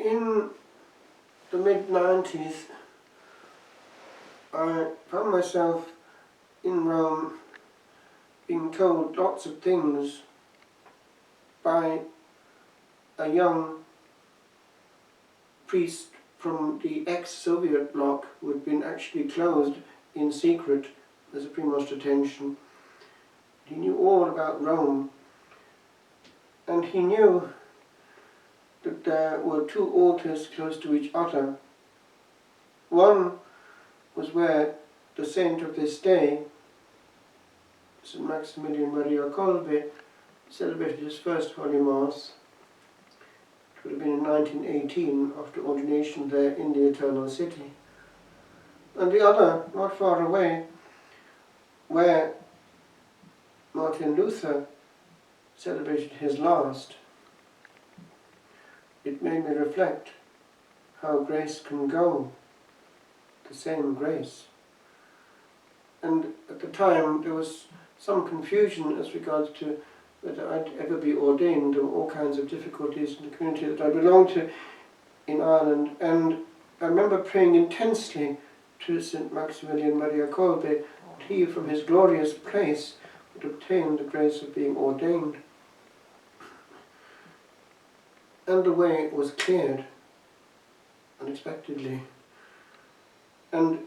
in the mid-90s, I found myself in Rome being told lots of things by a young priest from the ex-Soviet bloc who had been actually closed in secret as a premost detention. He knew all about Rome, and he knew that there were two altars close to each other. One was where the saint of this day, St Maximilian Maria Kolbe, celebrated his first Holy Mass. It would have been in 1918, after ordination there in the Eternal City. And the other, not far away, where Martin Luther celebrated his last. It made me reflect how grace can go, the same grace. And at the time there was some confusion as regards to whether I'd ever be ordained. There were all kinds of difficulties in the community that I belonged to in Ireland, and I remember praying intensely to St Maximilian Maria Kolbe that he, from his glorious place, would obtain the grace of being ordained. And the way was cleared unexpectedly. And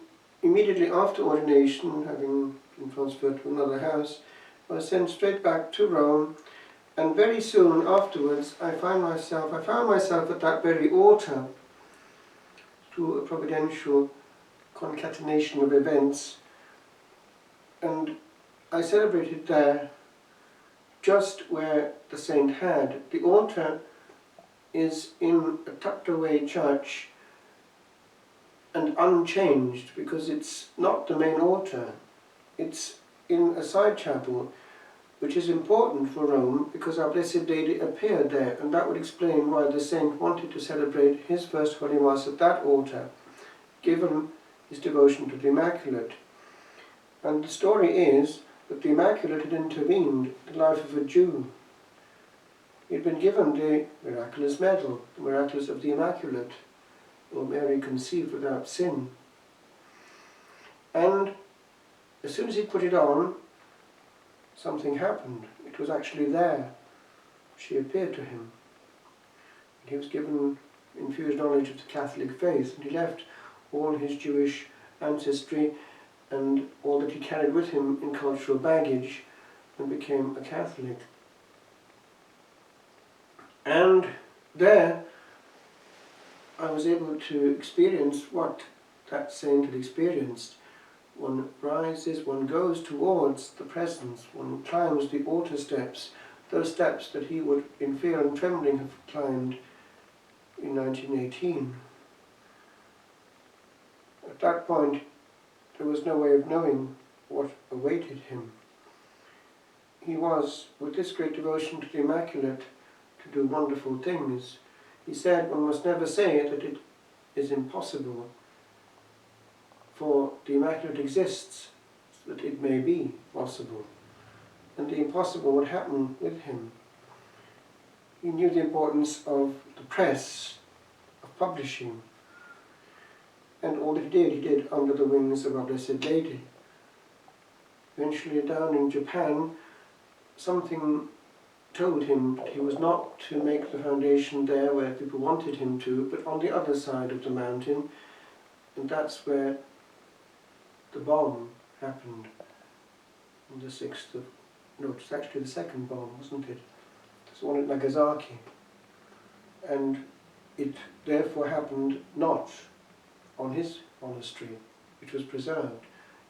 immediately after ordination, having been transferred to another house, I was sent straight back to Rome, and very soon afterwards I found myself at that very altar, through a providential concatenation of events, and I celebrated there just where the saint had. The altar is in a tucked away church and unchanged, because it's not the main altar. It's in a side chapel, which is important for Rome because our Blessed Lady appeared there, and that would explain why the saint wanted to celebrate his first Holy Mass at that altar, given his devotion to the Immaculate. And the story is that the Immaculate had intervened in the life of a Jew. He had been given the miraculous medal, the miraculous of the Immaculate, or Mary conceived without sin. And as soon as he put it on, something happened. It was actually there. She appeared to him. He was given infused knowledge of the Catholic faith, and he left all his Jewish ancestry and all that he carried with him in cultural baggage and became a Catholic. And there I was able to experience what that saint had experienced. One rises, one goes towards the presence, one climbs the altar steps, those steps that he would in fear and trembling have climbed in 1918. At that point there was no way of knowing what awaited him. He was, with this great devotion to the Immaculate, to do wonderful things. He said one must never say that it is impossible, for the Immaculate exists so that it may be possible. And the impossible would happen with him. He knew the importance of the press, of publishing, and all that he did under the wings of our Blessed Lady. Eventually down in Japan, something told him that he was not to make the foundation there where people wanted him to, but on the other side of the mountain, and that's where the bomb happened on the 6th of... no, it's actually the second bomb, wasn't it? It's the one at Nagasaki. And it therefore happened not on his monastery, which was preserved.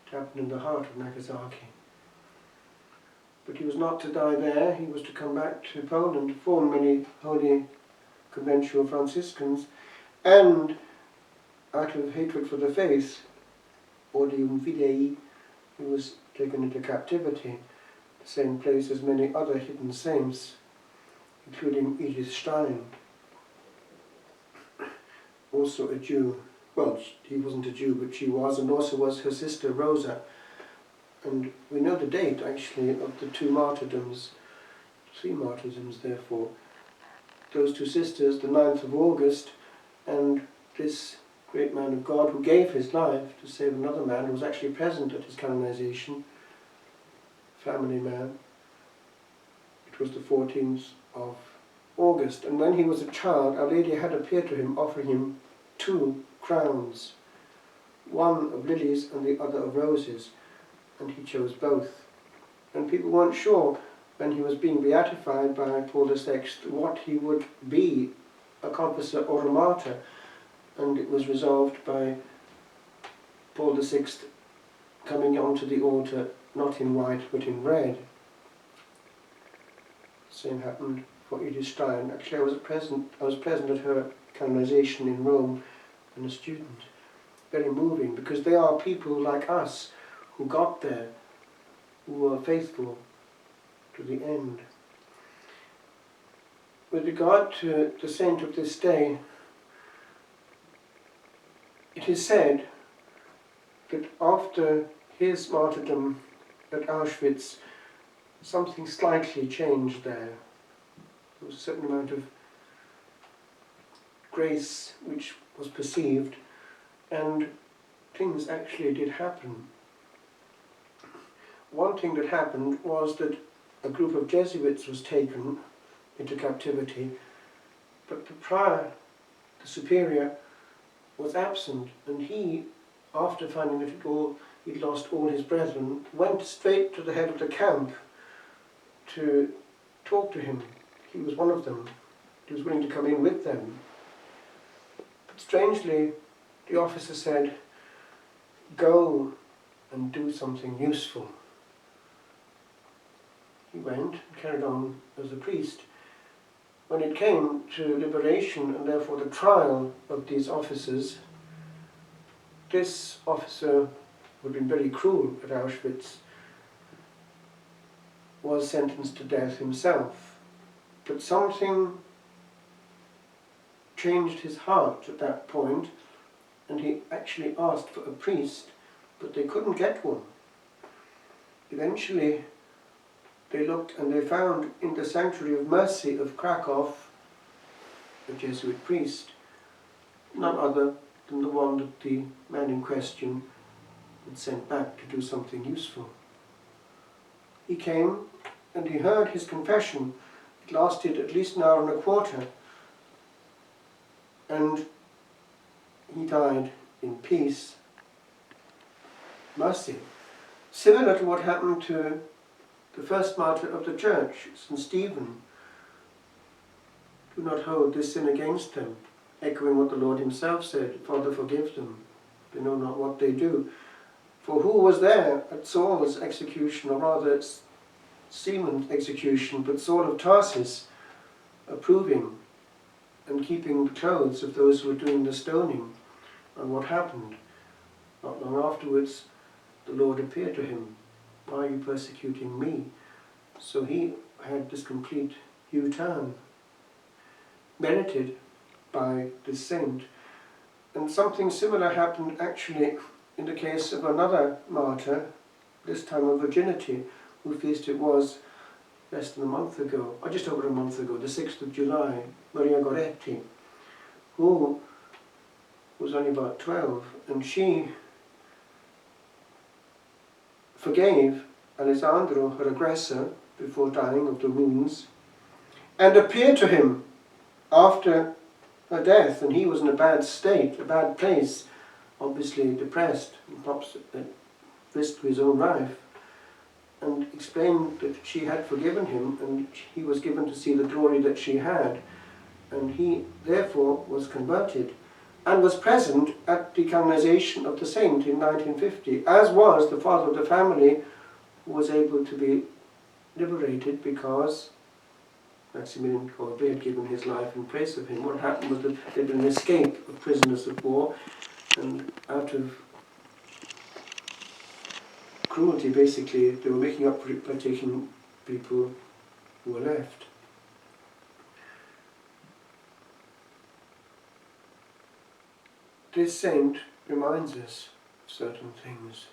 It happened in the heart of Nagasaki. But he was not to die there. He was to come back to Poland to form many holy conventual Franciscans, and out of hatred for the faith, Odium Fidei, he was taken into captivity, the same place as many other hidden saints, including Edith Stein, also a Jew. Well, he wasn't a Jew, but she was, and also was her sister Rosa. And we know the date, actually, of the two martyrdoms, 3 martyrdoms, therefore. Those two sisters, the 9th of August And this great man of God who gave his life to save another man who was actually present at his canonization, family man. It was the 14th of August, and when he was a child, Our Lady had appeared to him, offering him 2 crowns, one of lilies and the other of roses, and he chose both. And people weren't sure when he was being beatified by Paul VI what he would be, a confessor or a martyr, and it was resolved by Paul VI coming onto the altar not in white but in red. The same happened for Edith Stein. Actually, I was present at her canonization in Rome and a student. Very moving, because they are people like us who got there, who were faithful to the end. With regard to the saint of this day, it is said that after his martyrdom at Auschwitz, something slightly changed there. There was a certain amount of grace which was perceived, and things actually did happen. One thing that happened was that a group of Jesuits was taken into captivity, but the prior, the superior, was absent, and he, after finding that he'd lost all his brethren, went straight to the head of the camp to talk to him. He was one of them. He was willing to come in with them. But strangely, the officer said, "Go and do something useful." He went and carried on as a priest. When it came to liberation and therefore the trial of these officers, this officer, who had been very cruel at Auschwitz, was sentenced to death himself. But something changed his heart at that point, and he actually asked for a priest, but they couldn't get one. Eventually, they looked and they found in the Sanctuary of Mercy of Krakow a Jesuit priest, none other than the one that the man in question had sent back to do something useful. He came and he heard his confession. It lasted at least an hour and a quarter, and he died in peace. Mercy. Similar to what happened to the first martyr of the church, St Stephen. Do not hold this sin against them, echoing what the Lord himself said, "Father, forgive them, they know not what they do." For who was there at Saul's execution, or rather Simon's execution, but Saul of Tarsus, approving and keeping the clothes of those who were doing the stoning? And what happened? Not long afterwards, the Lord appeared to him. "Why are you persecuting me?" So he had this complete U-turn, merited by this saint. And something similar happened actually in the case of another martyr, this time of virginity, whose feast it was less than a month ago, or just over a month ago, the 6th of July, Maria Goretti, who was only about 12, and she forgave Alessandro, her aggressor, before dying of the wounds, and appeared to him after her death, and he was in a bad state, a bad place, obviously depressed, and perhaps at risk to his own life, and explained that she had forgiven him, and he was given to see the glory that she had, and he therefore was converted, and was present at the canonization of the saint in 1950, as was the father of the family, who was able to be liberated because Maximilian Kolbe had given his life in praise of him. What happened was that there had been an escape of prisoners of war, and out of cruelty, basically, they were making up for it by taking people who were left. This saint reminds us of certain things.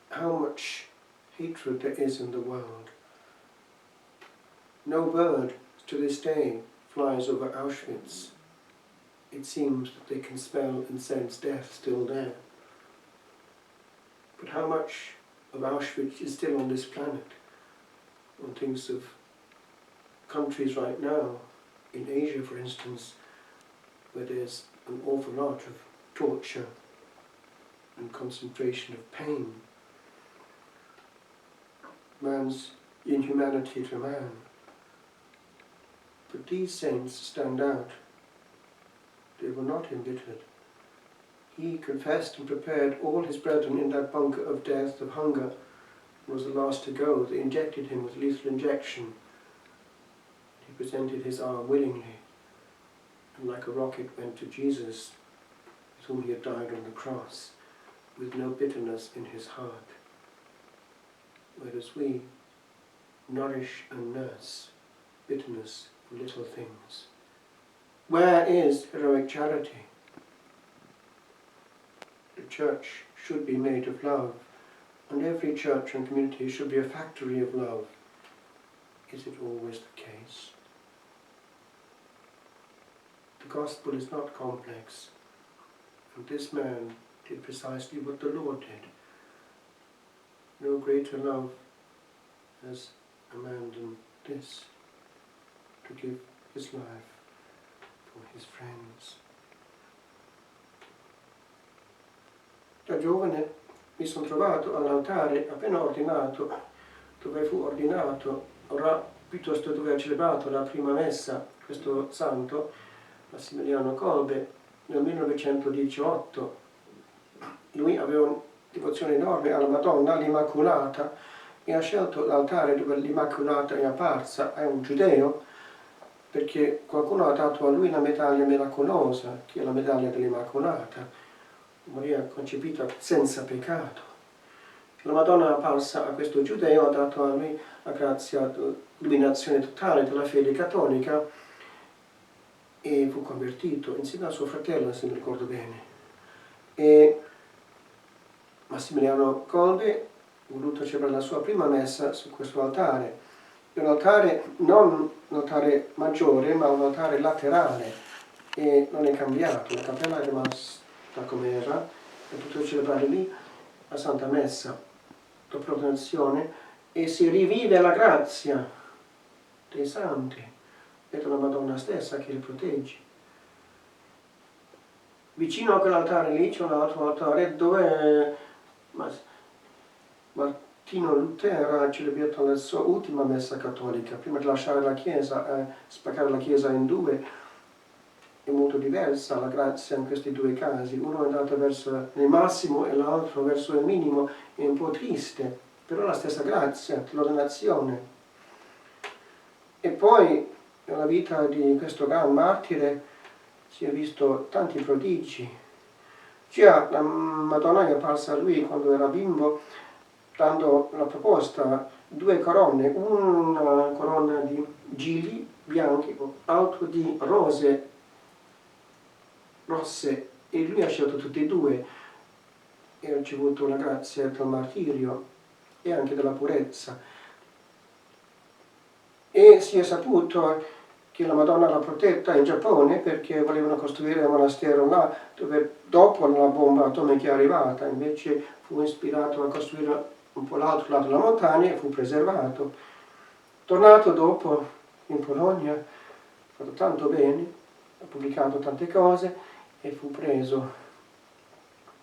How much hatred there is in the world. No bird to this day flies over Auschwitz, it seems that they can smell and sense death still there. But how much of Auschwitz is still on this planet? One thinks of countries right now, in Asia for instance, where there's an awful lot of torture and concentration of pain. Man's inhumanity to man. But these saints stand out. They were not embittered. He confessed and prepared all his brethren in that bunker of death, of hunger, and was the last to go. They injected him with lethal injection. He presented his arm willingly, and like a rocket went to Jesus, with whom he had died on the cross, with no bitterness in his heart. Whereas we nourish and nurse bitterness for little things. Where is heroic charity? The church should be made of love, and every church and community should be a factory of love. Is it always the case? The gospel is not complex, and this man did precisely what the Lord did. No greater love has a man than this, to give his life for his friends. Da giovane mi sono trovato all'altare appena ordinato, dove fu ordinato, piuttosto dove ha celebrato la prima messa, questo santo, Massimiliano Kolbe, nel 1918. Lui aveva una devozione enorme alla Madonna, l'Immacolata, e ha scelto l'altare dove l'Immacolata è apparsa. È un giudeo, perché qualcuno ha dato a lui la medaglia miracolosa, che è la medaglia dell'Immacolata, Maria concepita senza peccato. La Madonna apparsa a questo giudeo, ha dato a lui la grazia dell'illuminazione totale della fede cattolica e fu convertito insieme al suo fratello, se mi ricordo bene. E Massimiliano Kolbe ha voluto celebrare la sua prima messa su questo altare. È un altare, non un altare maggiore, ma un altare laterale, e non è cambiato, la cappella è rimasta come era, è potuto celebrare lì la Santa Messa dopo l'ordinazione, e si rivive la grazia dei santi e della Madonna stessa che li protegge. Vicino a quell'altare lì c'è un altro altare dove Martino Lutero ha celebrato la sua ultima messa cattolica prima di lasciare la Chiesa, spaccare la Chiesa in due. È molto diversa la grazia in questi due casi. Uno è andato verso il massimo e l'altro verso il minimo. È un po' triste, però la stessa grazia, l'ordinazione. E poi nella vita di questo gran martire si è visto tanti prodigi. Già la Madonna è apparsa a lui quando era bimbo, dando la proposta, 2 corone, una corona di gigli bianchi, l'altro di rosse, e lui ha scelto tutti e 2 e ha ricevuto la grazia del martirio e anche della purezza. E si è saputo che la Madonna l'ha protetta in Giappone perché volevano costruire un monastero là, dove dopo la bomba atomica è arrivata, invece fu ispirato a costruire un po' l'altro lato della montagna e fu preservato. Tornato dopo in Polonia, ha fatto tanto bene, ha pubblicato tante cose, e fu preso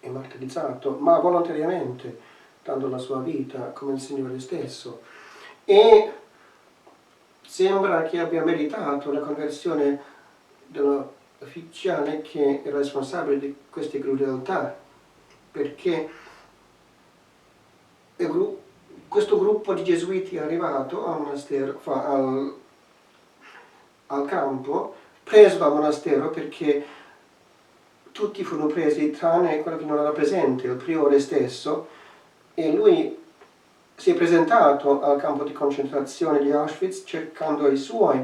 e martirizzato, ma volontariamente, dando la sua vita come il Signore stesso. E sembra che abbia meritato la conversione dell'ufficiale che era responsabile di queste crudeltà, perché questo gruppo di gesuiti è arrivato al monastero, al campo, preso dal monastero, perché tutti furono presi tranne quello che non era presente, il priore stesso, e lui si è presentato al campo di concentrazione di Auschwitz cercando i suoi,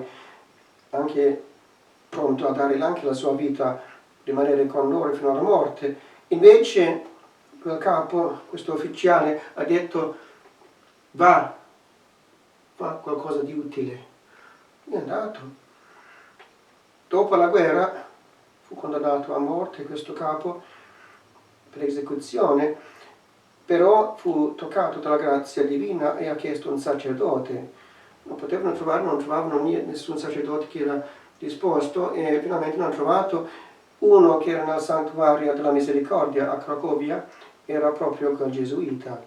anche pronto a dare anche la sua vita, rimanere con loro fino alla morte. Invece quel capo, questo ufficiale, ha detto: fa qualcosa di utile, è andato. Dopo la guerra fu condannato a morte questo capo per esecuzione, però fu toccato dalla grazia divina e ha chiesto un sacerdote. Non trovavano nessun sacerdote che era disposto, e finalmente hanno trovato uno che era nel santuario della misericordia a Cracovia, era proprio quel gesuita,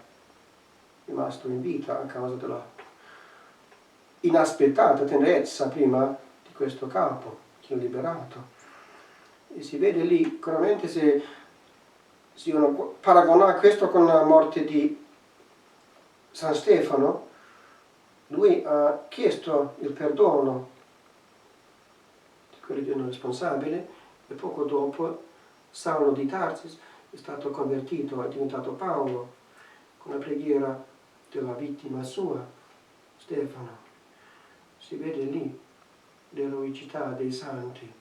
rimasto in vita a causa della inaspettata tenerezza prima di questo capo che ha liberato. E si vede lì, chiaramente, se uno paragona questo con la morte di San Stefano, lui ha chiesto il perdono di quelli che erano responsabili, e poco dopo Saulo di Tarsis è stato convertito, è diventato Paolo, con la preghiera della vittima sua, Stefano. Si vede lì l'eroicità dei santi,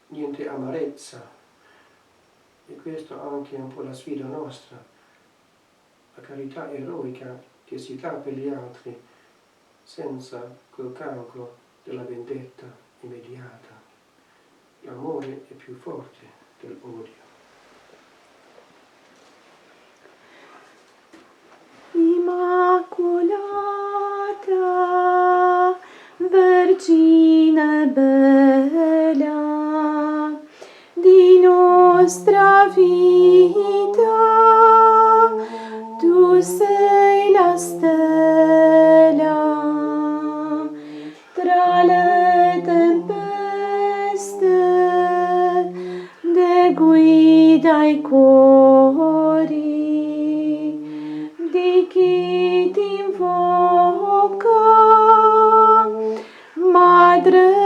niente amarezza, e questo è anche un po' la sfida nostra, la carità eroica che si dà per gli altri senza quel cancro della vendetta immediata. L'amore è più forte dell'odio. Immacolata Vergine bella di nostra vita, tu sei la stella tra le tempeste, de guida i cuori di chi ti invoca, Madre